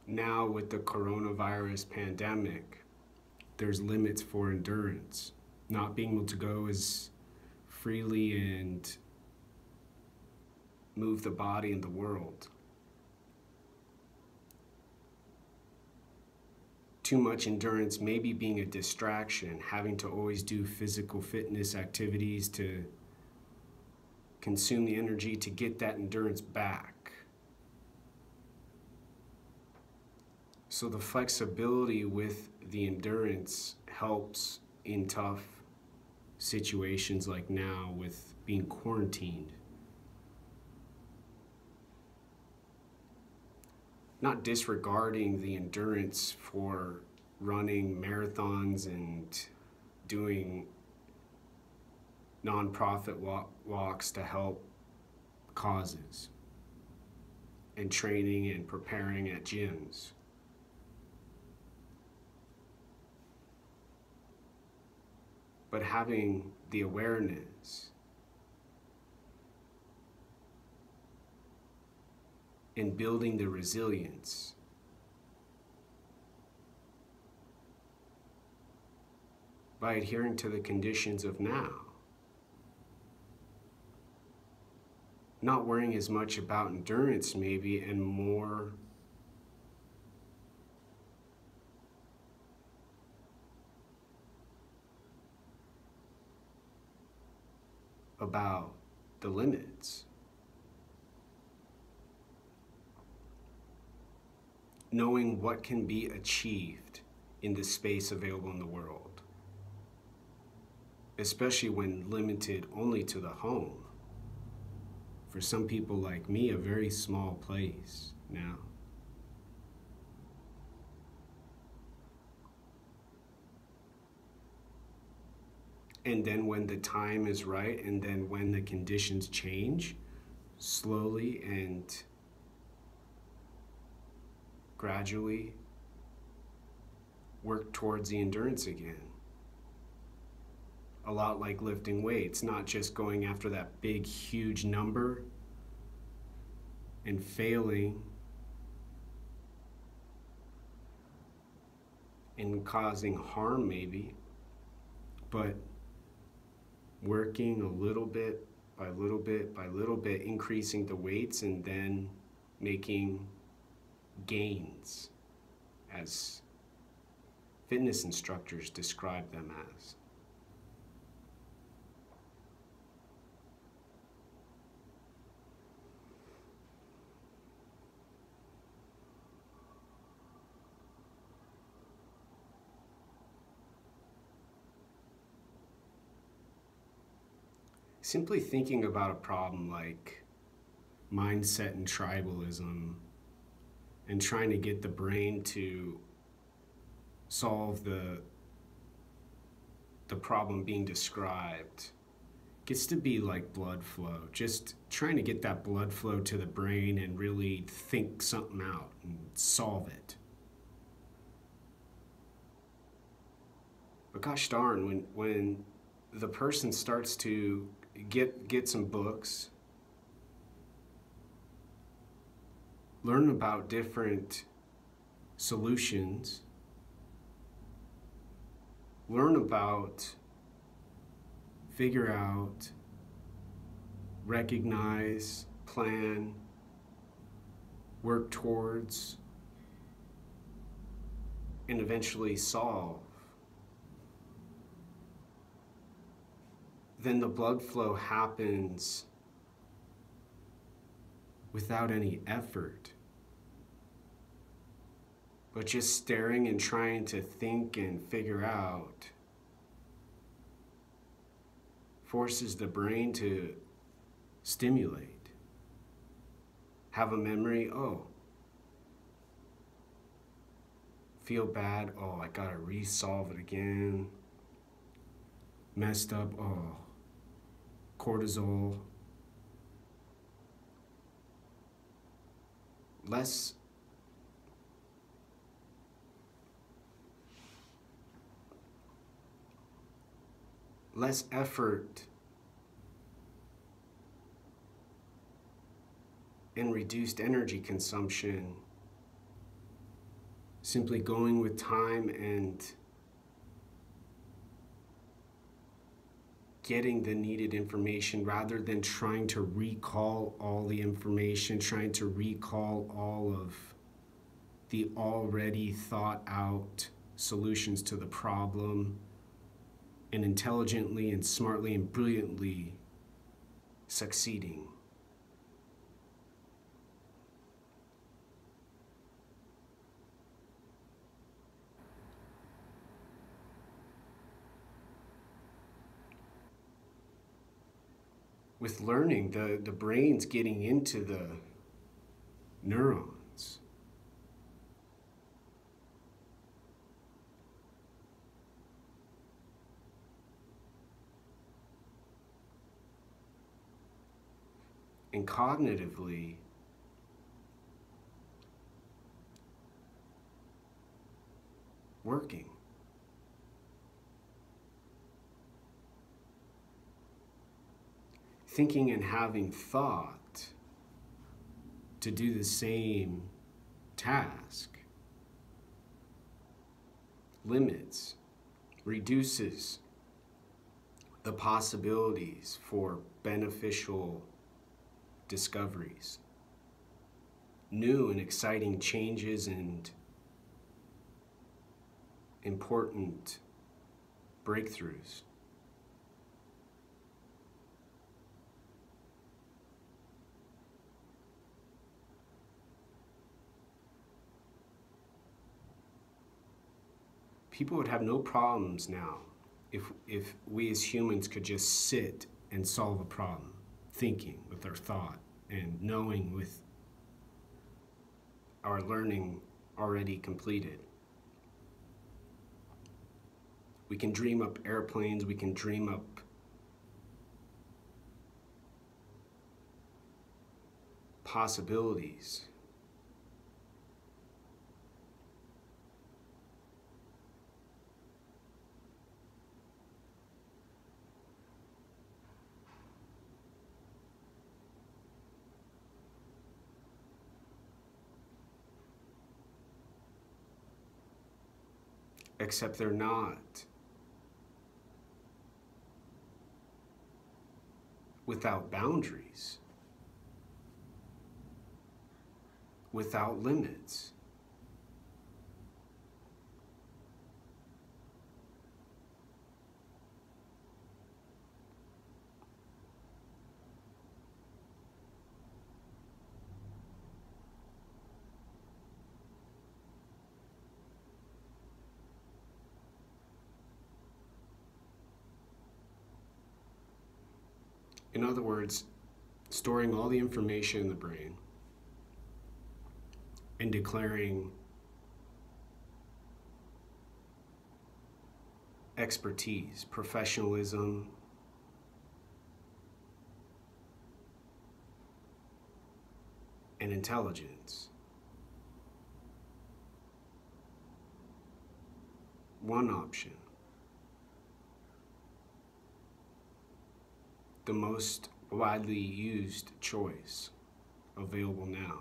now with the coronavirus pandemic, there's limits for endurance. Not being able to go as freely and move the body in the world. Too much endurance maybe being a distraction, having to always do physical fitness activities to consume the energy to get that endurance back. So the flexibility with the endurance helps in tough situations like now with being quarantined. Not disregarding the endurance for running marathons and doing nonprofit walks to help causes and training and preparing at gyms. But having the awareness and building the resilience by adhering to the conditions of now. Not worrying as much about endurance maybe and more about the limits. Knowing what can be achieved in the space available in the world, especially when limited only to the home. For some people like me, a very small place now. And then when the time is right, and then when the conditions change, slowly and gradually work towards the endurance again. A lot like lifting weights, not just going after that big, huge number and failing and causing harm maybe, but working a little bit by little bit by little bit, increasing the weights and then making gains, as fitness instructors describe them as. Simply thinking about a problem like mindset and tribalism and trying to get the brain to solve the problem being described gets to be like blood flow. Just trying to get that blood flow to the brain and really think something out and solve it. But gosh darn, when the person starts to get some books, learn about different solutions, learn about, figure out, recognize, plan, work towards, and eventually solve, then the blood flow happens without any effort. But just staring and trying to think and figure out forces the brain to stimulate. Have a memory, oh, feel bad, oh, I gotta resolve it again. Messed up, oh, cortisol. Less effort and reduced energy consumption simply going with time and getting the needed information rather than trying to recall all the information, trying to recall all of the already thought out solutions to the problem, and intelligently and smartly and brilliantly succeeding. With learning, the brain's getting into the neurons. And cognitively, working. Thinking and having thought to do the same task limits, reduces the possibilities for beneficial discoveries, new and exciting changes, and important breakthroughs. People would have no problems now if we as humans could just sit and solve a problem, thinking with our thought and knowing with our learning already completed. We can dream up airplanes, we can dream up possibilities. Except they're not. Without boundaries, without limits. In other words, storing all the information in the brain and declaring expertise, professionalism, and intelligence. One option. The most widely used choice available now.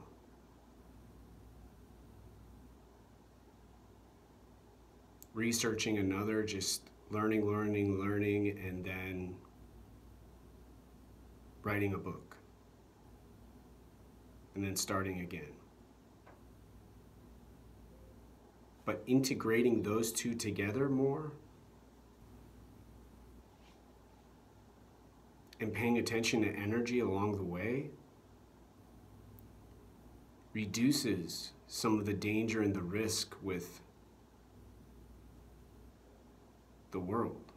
Researching another, just learning, and then writing a book, and then starting again. But integrating those two together more and paying attention to energy along the way reduces some of the danger and the risk with the world.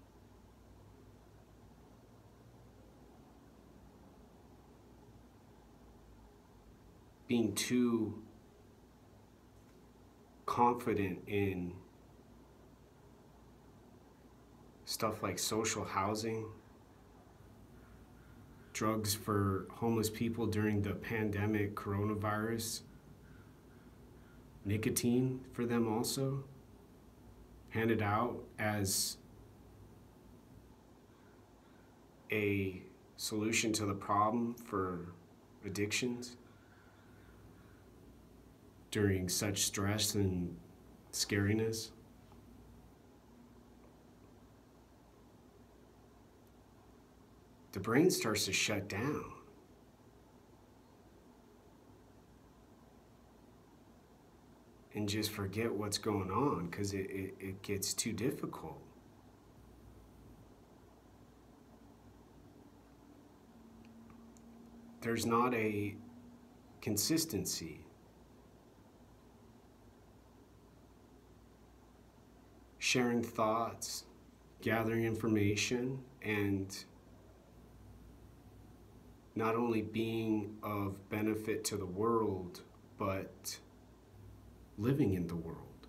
Being too confident in stuff like social housing, drugs for homeless people during the pandemic, coronavirus, nicotine for them also, handed out as a solution to the problem for addictions during such stress and scariness. The brain starts to shut down. And just forget what's going on because it gets too difficult. There's not a consistency. Sharing thoughts, gathering information, and not only being of benefit to the world, but living in the world.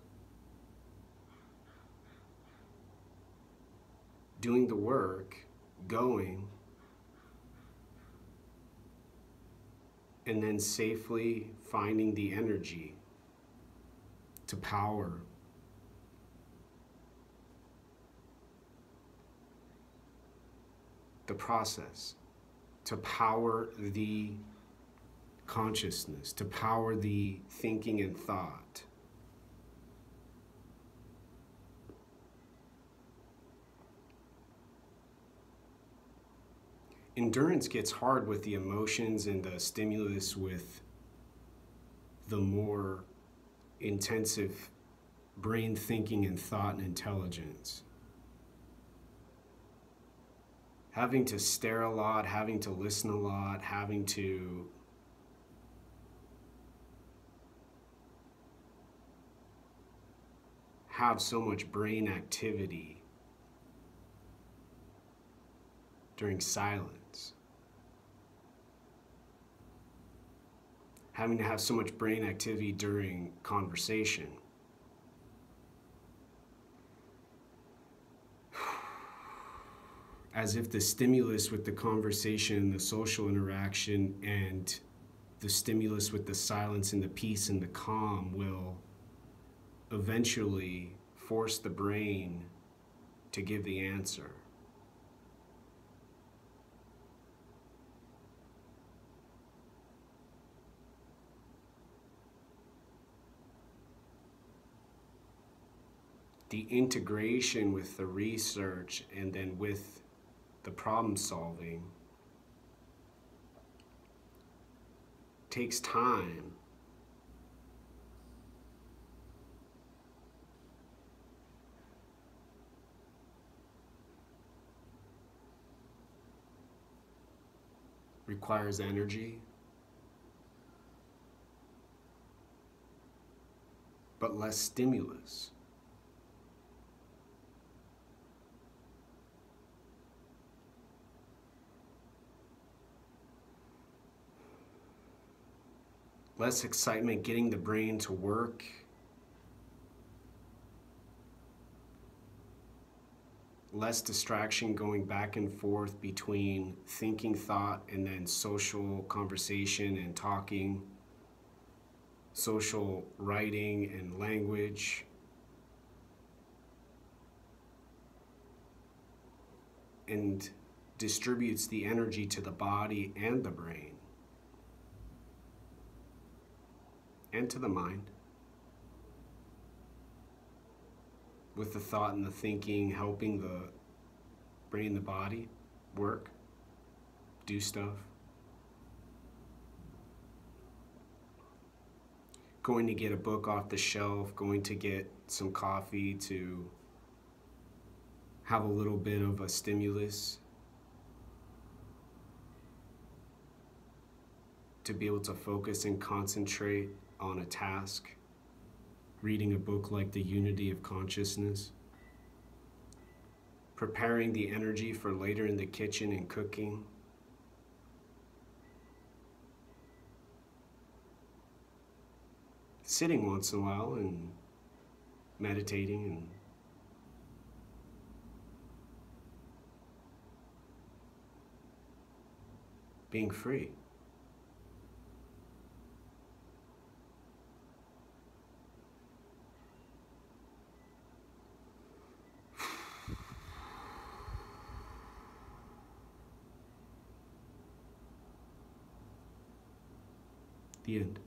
Doing the work, going, and then safely finding the energy to power the process, to power the consciousness, to power the thinking and thought. Endurance gets hard with the emotions and the stimulus with the more intensive brain thinking and thought and intelligence. Having to stare a lot, having to listen a lot, having to have so much brain activity during silence. Having to have so much brain activity during conversation. As if the stimulus with the conversation, the social interaction, and the stimulus with the silence and the peace and the calm will eventually force the brain to give the answer. The integration with the research and then with the problem solving takes time. Requires energy, but less stimulus. Less excitement getting the brain to work. Less distraction going back and forth between thinking, thought, and then social conversation and talking, social writing and language. And distributes the energy to the body and the brain. And to the mind, with the thought and the thinking, helping the brain, the body work, do stuff. Going to get a book off the shelf, going to get some coffee to have a little bit of a stimulus, to be able to focus and concentrate on a task, reading a book like The Unity of Consciousness, preparing the energy for later in the kitchen and cooking, sitting once in a while and meditating and being free. The end.